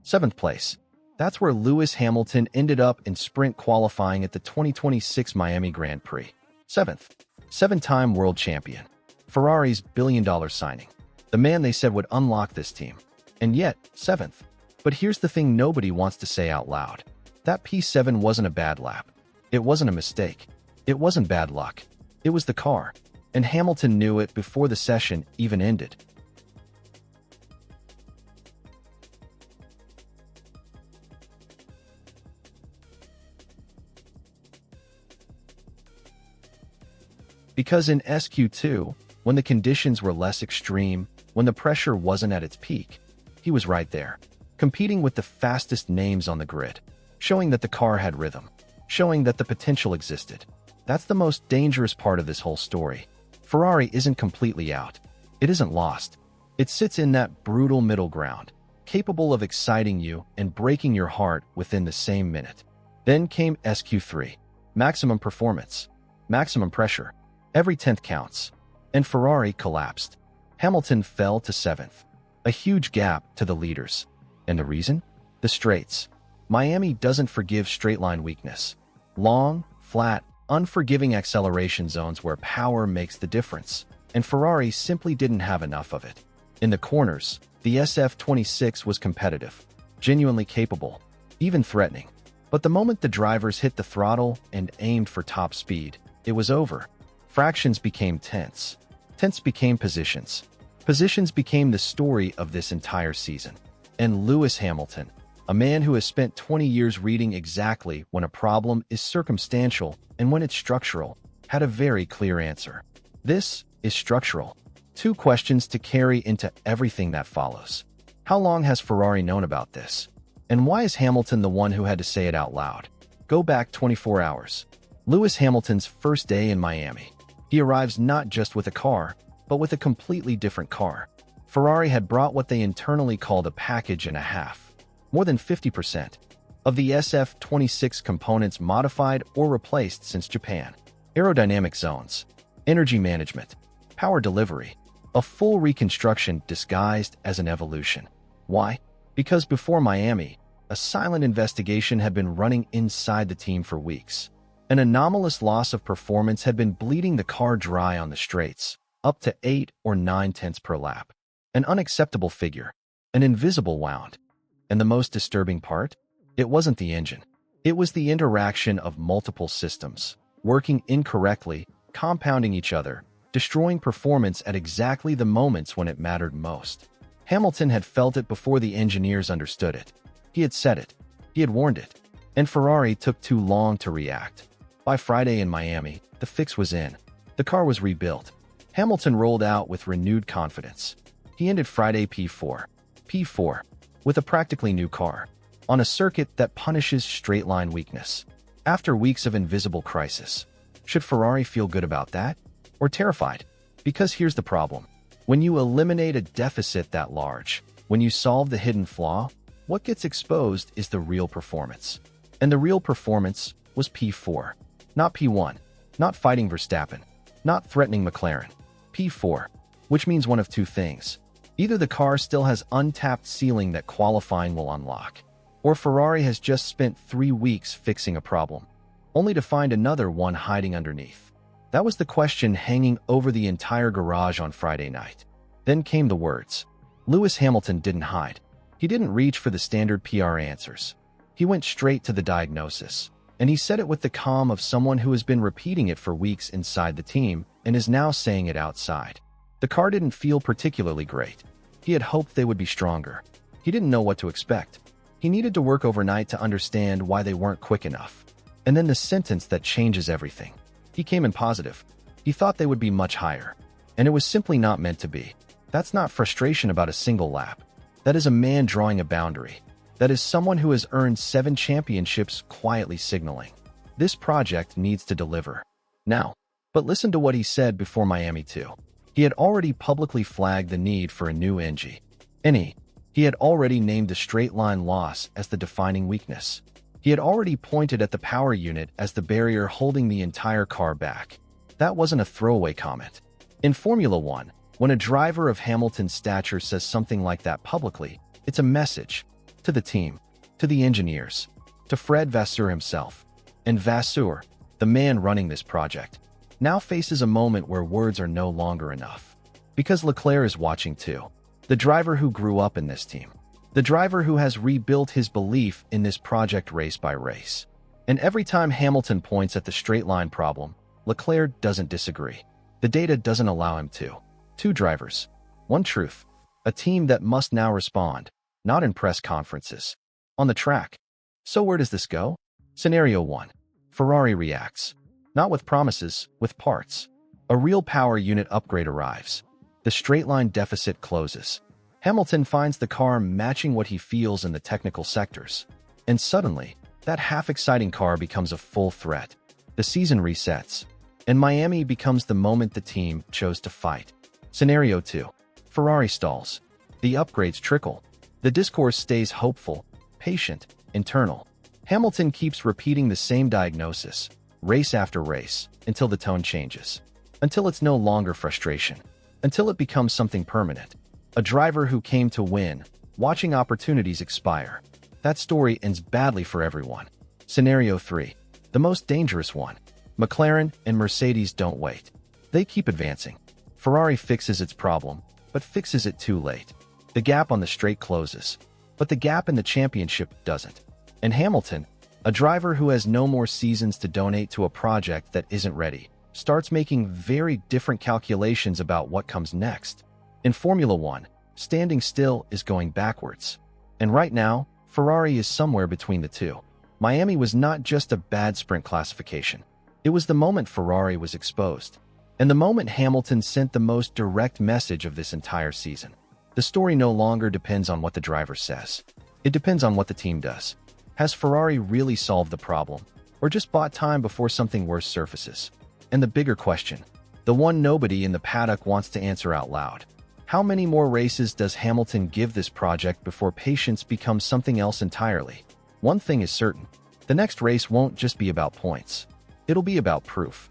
7th place. That's where Lewis Hamilton ended up in sprint qualifying at the 2026 Miami Grand Prix. 7th. 7-time world champion. Ferrari's billion-dollar signing. The man they said would unlock this team. And yet, 7th. But here's the thing nobody wants to say out loud. That P7 wasn't a bad lap. It wasn't a mistake. It wasn't bad luck. It was the car. And Hamilton knew it before the session even ended. Because in SQ2, when the conditions were less extreme, when the pressure wasn't at its peak, he was right there, competing with the fastest names on the grid, showing that the car had rhythm, showing that the potential existed. That's the most dangerous part of this whole story. Ferrari isn't completely out. It isn't lost. It sits in that brutal middle ground, capable of exciting you and breaking your heart within the same minute. Then came SQ3. Maximum performance. Maximum pressure. Every 10th counts. And Ferrari collapsed. Hamilton fell to 7th. A huge gap to the leaders. And the reason? The straights. Miami doesn't forgive straight-line weakness. Long, flat, unforgiving acceleration zones where power makes the difference. And Ferrari simply didn't have enough of it. In the corners, the SF-26 was competitive, genuinely capable, even threatening. But the moment the drivers hit the throttle and aimed for top speed, it was over. Fractions became tenths. Tenths became positions. Positions became the story of this entire season. And Lewis Hamilton, a man who has spent 20 years reading exactly when a problem is circumstantial and when it's structural, had a very clear answer. This is structural. 2 questions to carry into everything that follows. How long has Ferrari known about this? And why is Hamilton the one who had to say it out loud? Go back 24 hours. Lewis Hamilton's first day in Miami. He arrives not just with a car, but with a completely different car. Ferrari had brought what they internally called a package and a half. More than 50% of the SF-26 components modified or replaced since Japan. Aerodynamic zones, energy management, power delivery, a full reconstruction disguised as an evolution. Why? Because before Miami, a silent investigation had been running inside the team for weeks. An anomalous loss of performance had been bleeding the car dry on the straights, up to 8 or 9 tenths per lap. An unacceptable figure, an invisible wound. And the most disturbing part? It wasn't the engine. It was the interaction of multiple systems, working incorrectly, compounding each other, destroying performance at exactly the moments when it mattered most. Hamilton had felt it before the engineers understood it. He had said it. He had warned it. And Ferrari took too long to react. By Friday in Miami, the fix was in. The car was rebuilt. Hamilton rolled out with renewed confidence. He ended Friday P4. P4. With a practically new car. On a circuit that punishes straight-line weakness. After weeks of invisible crisis. Should Ferrari feel good about that? Or terrified? Because here's the problem. When you eliminate a deficit that large, when you solve the hidden flaw, what gets exposed is the real performance. And the real performance was P4. Not P1, not fighting Verstappen, not threatening McLaren. P4, which means one of 2 things. Either the car still has untapped ceiling that qualifying will unlock, or Ferrari has just spent 3 weeks fixing a problem, only to find another one hiding underneath. That was the question hanging over the entire garage on Friday night. Then came the words. Lewis Hamilton didn't hide. He didn't reach for the standard PR answers. He went straight to the diagnosis. And he said it with the calm of someone who has been repeating it for weeks inside the team and is now saying it outside. The car didn't feel particularly great. He had hoped they would be stronger. He didn't know what to expect. He needed to work overnight to understand why they weren't quick enough. And then the sentence that changes everything. He came in positive. He thought they would be much higher. And it was simply not meant to be. That's not frustration about a single lap. That is a man drawing a boundary. That is someone who has earned 7 championships quietly signaling. This project needs to deliver. Now, but listen to what he said before Miami 2. He had already publicly flagged the need for a new engine. He had already named the straight-line loss as the defining weakness. He had already pointed at the power unit as the barrier holding the entire car back. That wasn't a throwaway comment. In Formula One, when a driver of Hamilton's stature says something like that publicly, it's a message. to the team, to the engineers, to Fred Vasseur himself. And Vasseur, the man running this project, now faces a moment where words are no longer enough. Because Leclerc is watching too. The driver who grew up in this team. The driver who has rebuilt his belief in this project race by race. And every time Hamilton points at the straight line problem, Leclerc doesn't disagree. The data doesn't allow him to. Two drivers. One truth. A team that must now respond, not in press conferences. On the track. So where does this go? Scenario 1. Ferrari reacts. Not with promises, with parts. A real power unit upgrade arrives. The straight line deficit closes. Hamilton finds the car matching what he feels in the technical sectors. And suddenly, that half-exciting car becomes a full threat. The season resets. And Miami becomes the moment the team chose to fight. Scenario 2. Ferrari stalls. The upgrades trickle. The discourse stays hopeful, patient, internal. Hamilton keeps repeating the same diagnosis, race after race, until the tone changes. Until it's no longer frustration. Until it becomes something permanent. A driver who came to win, watching opportunities expire. That story ends badly for everyone. Scenario 3. The most dangerous one. McLaren and Mercedes don't wait. They keep advancing. Ferrari fixes its problem, but fixes it too late. The gap on the straight closes, but the gap in the championship doesn't. And Hamilton, a driver who has no more seasons to donate to a project that isn't ready, starts making very different calculations about what comes next. In Formula One, standing still is going backwards. And right now, Ferrari is somewhere between the two. Miami was not just a bad sprint classification. It was the moment Ferrari was exposed. And the moment Hamilton sent the most direct message of this entire season. The story no longer depends on what the driver says. It depends on what the team does. Has Ferrari really solved the problem, or just bought time before something worse surfaces? And the bigger question, the one nobody in the paddock wants to answer out loud. How many more races does Hamilton give this project before patience becomes something else entirely? One thing is certain, the next race won't just be about points. It'll be about proof.